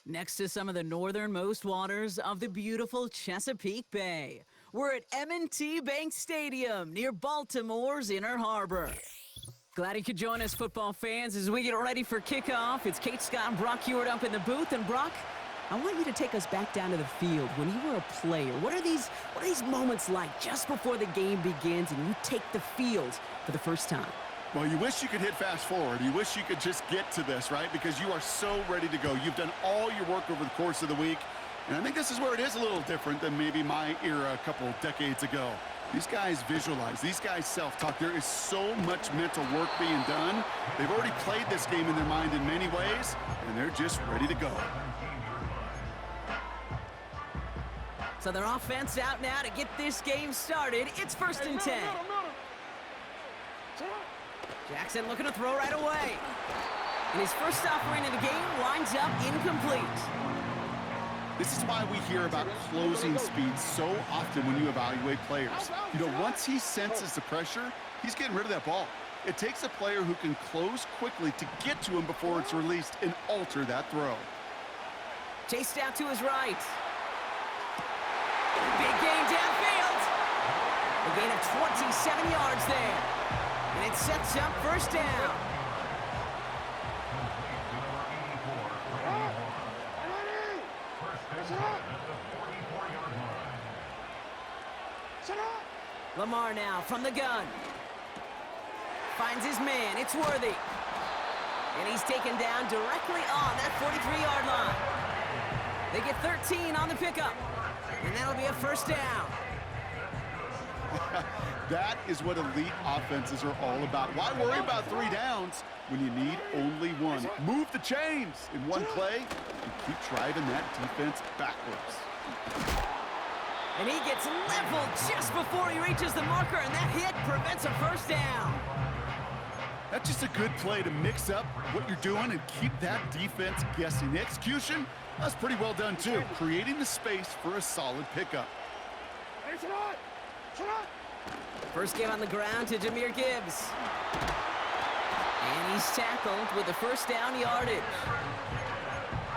Next to some of the northernmost waters of the beautiful Chesapeake Bay, we're at M&T Bank Stadium near Baltimore's Inner Harbor. Glad you could join us, football fans, as we get ready for kickoff. It's Kate, Scott, and Brock Ewart up in the booth. And Brock, I want you to take us back down to the field when you were a player. What are these moments like just before the game begins and you take the field for the first time? Well, you wish you could hit fast forward. You wish you could just get to this, right? Because you are so ready to go. You've done all your work over the course of the week. And I think this is where it is a little different than maybe my era a couple decades ago. These guys visualize. These guys self-talk. There is so much mental work being done. They've already played this game in their mind in many ways, and they're just ready to go. So their offense out now to get this game started. It's 1st and 10. Jackson looking to throw right away. And his first offering of the game winds up incomplete. This is why we hear about closing speed so often when you evaluate players. You know, once he senses the pressure, he's getting rid of that ball. It takes a player who can close quickly to get to him before it's released and alter that throw. Chased out to his right. Big gain downfield. A gain of 27 yards there. And it sets up 1st down. Lamar now from the gun. Finds his man. It's Worthy. And he's taken down directly on that 43-yard line. They get 13 on the pickup. And that'll be a 1st down. That is what elite offenses are all about. Why worry about 3 downs when you need only one? Move the chains in one play and keep driving that defense backwards. And he gets leveled just before he reaches the marker, and that hit prevents a 1st down. That's just a good play to mix up what you're doing and keep that defense guessing. The execution, that's pretty well done too, creating the space for a solid pickup. First game on the ground to Jahmyr Gibbs. And he's tackled with the 1st down yardage.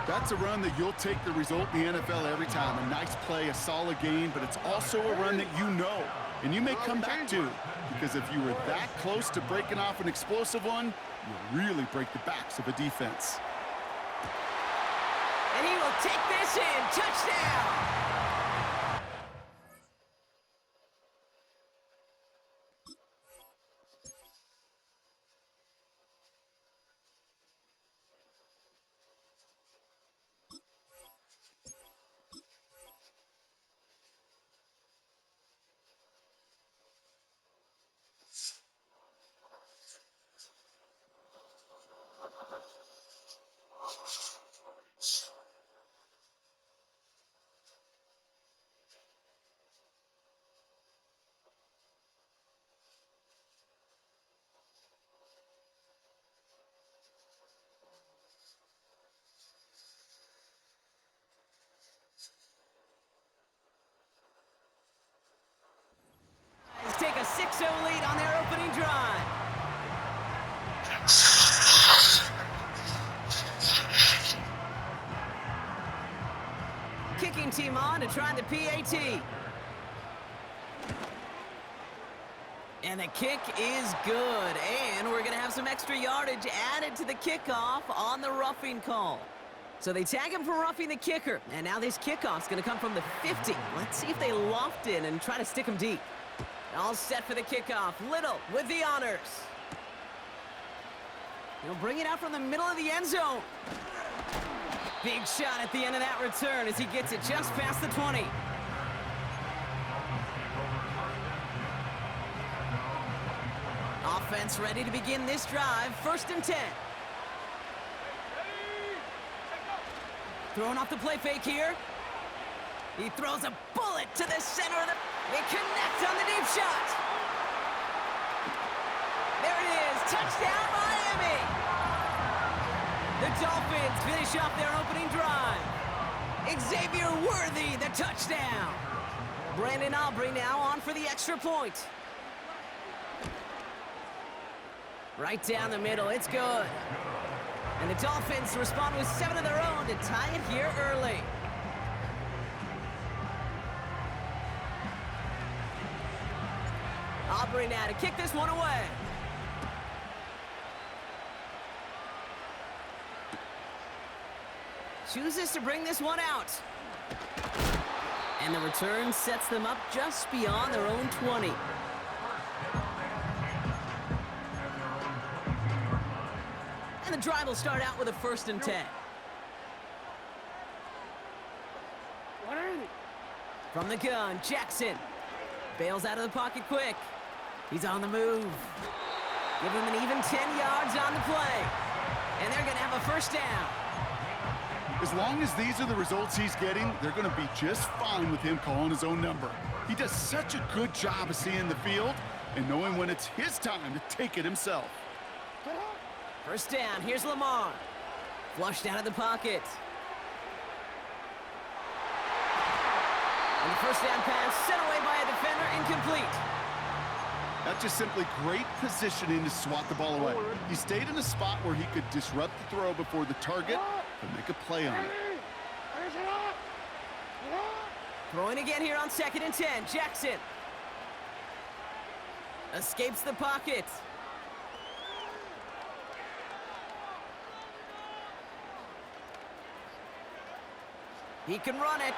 That's a run that you'll take the result in the NFL every time. A nice play, a solid game, but it's also a run that you know and you may come back to. Because if you were that close to breaking off an explosive one, you'll really break the backs of a defense. And he will take this in. Touchdown! Take a 6-0 lead on their opening drive. Kicking team on to try the PAT. And the kick is good. And we're going to have some extra yardage added to the kickoff on the roughing call. So they tag him for roughing the kicker. And now this kickoff's going to come from the 50. Let's see if they loft in and try to stick him deep. All set for the kickoff. Little with the honors. He'll bring it out from the middle of the end zone. Big shot at the end of that return as he gets it just past the 20. Offense ready to begin this drive. 1st and 10. Throwing off the play fake here. He throws a bullet to the center of the... They connect on the deep shot. There it is. Touchdown, Miami. The Dolphins finish off their opening drive. Xavier Worthy, the touchdown. Brandon Aubrey now on for the extra point. Right down the middle. It's good. And the Dolphins respond with 7 of their own to tie it here early. Aubrey now to kick this one away. Chooses to bring this one out. And the return sets them up just beyond their own 20. And the drive will start out with a 1st and 10. From the gun, Jackson bails out of the pocket quick. He's on the move. Give him an even 10 yards on the play. And they're going to have a 1st down. As long as these are the results he's getting, they're going to be just fine with him calling his own number. He does such a good job of seeing the field and knowing when it's his time to take it himself. 1st down, here's Lamar. Flushed out of the pocket. And the 1st down pass sent away by a defender, incomplete. That's just simply great positioning to swat the ball away. He stayed in a spot where he could disrupt the throw before the target and make a play on it. Throwing again here on 2nd and 10, Jackson. Escapes the pocket. He can run it.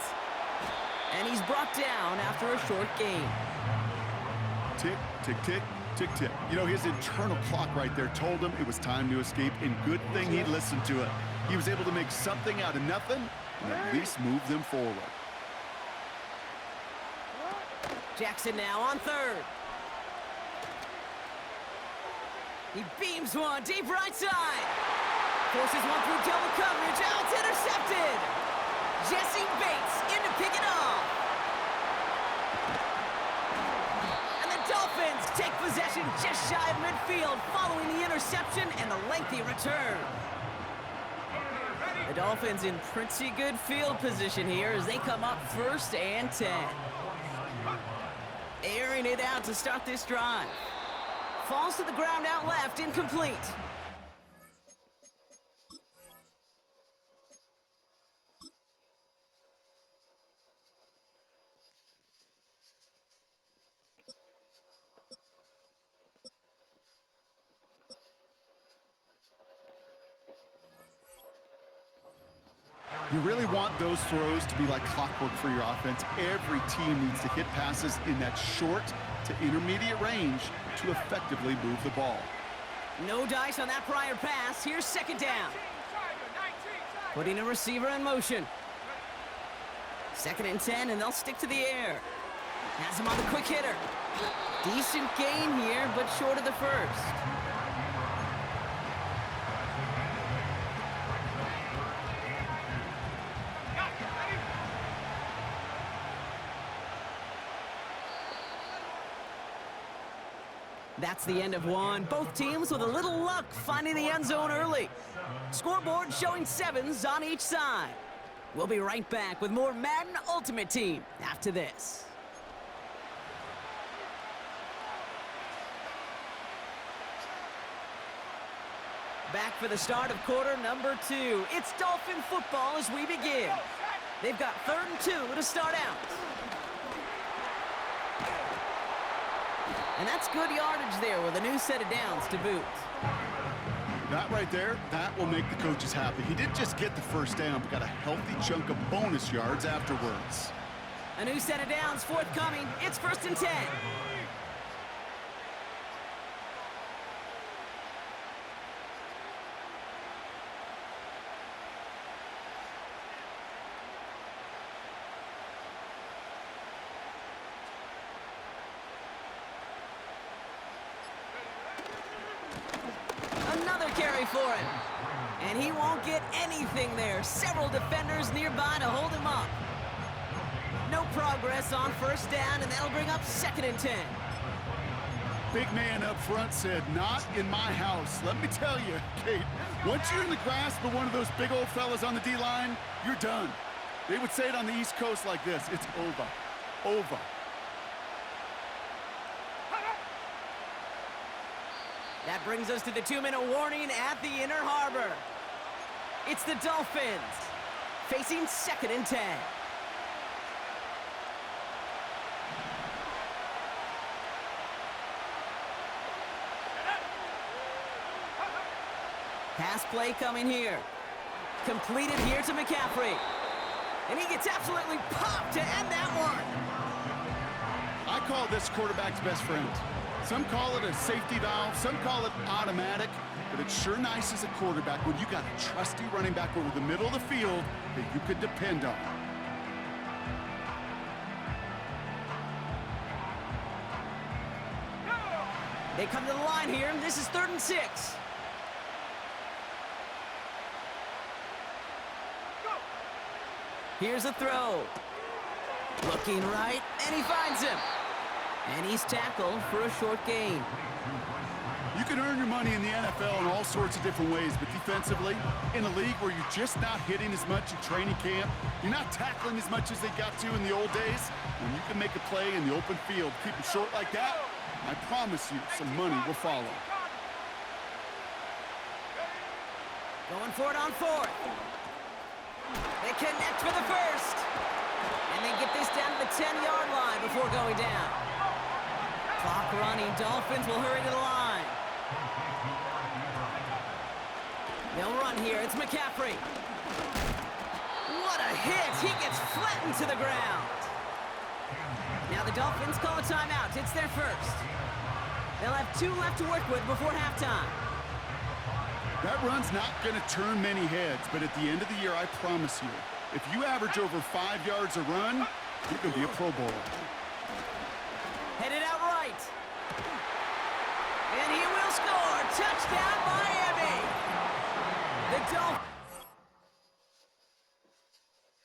And he's brought down after a short gain. Tick, tick, tick, tick, tick. You know, his internal clock right there told him it was time to escape, and good thing he listened to it. He was able to make something out of nothing and at least move them forward. Jackson now on 3rd. He beams one deep right side. Forces one through double coverage. Oh, it's intercepted. Jesse Bates in to pick it off. And the Dolphins take possession just shy of midfield following the interception and the lengthy return. The Dolphins in pretty good field position here as they come up 1st and 10. Airing it out to start this drive. Falls to the ground out left, incomplete. You really want those throws to be like clockwork for your offense. Every team needs to hit passes in that short to intermediate range to effectively move the ball. No dice on that prior pass. Here's 2nd down. Putting a receiver in motion. 2nd and 10, and they'll stick to the air. Has him on the quick hitter. Decent gain here, but short of the 1st. That's the end of one. Both teams with a little luck finding the end zone early. Scoreboard showing 7s on each side. We'll be right back with more Madden Ultimate Team after this. Back for the start of quarter number 2. It's Dolphin football as we begin. They've got 3rd and 2 to start out. And that's good yardage there with a new set of downs to boot. That right there, that will make the coaches happy. He didn't just get the 1st down, but got a healthy chunk of bonus yards afterwards. A new set of downs forthcoming. It's 1st and 10. Another carry for him. And he won't get anything there. Several defenders nearby to hold him up. No progress on 1st down, and that'll bring up 2nd and 10. Big man up front said, "Not in my house." Let me tell you, Kate, once you're in the grasp of one of those big old fellas on the D-line, you're done. They would say it on the East Coast like this: it's over. Over. That brings us to the 2-minute warning at the Inner Harbor. It's the Dolphins facing 2nd and 10. Pass play coming here. Completed here to McCaffrey. And he gets absolutely popped to end that one. I call this quarterback's best friend. Some call it a safety valve, some call it automatic, but it's sure nice as a quarterback when you got a trusty running back over the middle of the field that you could depend on. They come to the line here, and this is 3rd and 6. Here's a throw. Looking right, and he finds him. And he's tackled for a short gain. You can earn your money in the NFL in all sorts of different ways, but defensively, in a league where you're just not hitting as much in training camp, you're not tackling as much as they got to in the old days, when you can make a play in the open field, keep it short like that, I promise you some money will follow. Going for it on 4th. They connect for the first. And they get this down to the 10-yard line before going down. Clock running. Dolphins will hurry to the line. They'll run here. It's McCaffrey. What a hit. He gets flattened to the ground. Now the Dolphins call a timeout. It's their first. They'll have 2 left to work with before halftime. That run's not going to turn many heads, but at the end of the year, I promise you, if you average over 5 yards a run, you're going to be a Pro Bowler. Headed out right. And he will score. Touchdown, Miami. The Dolphins.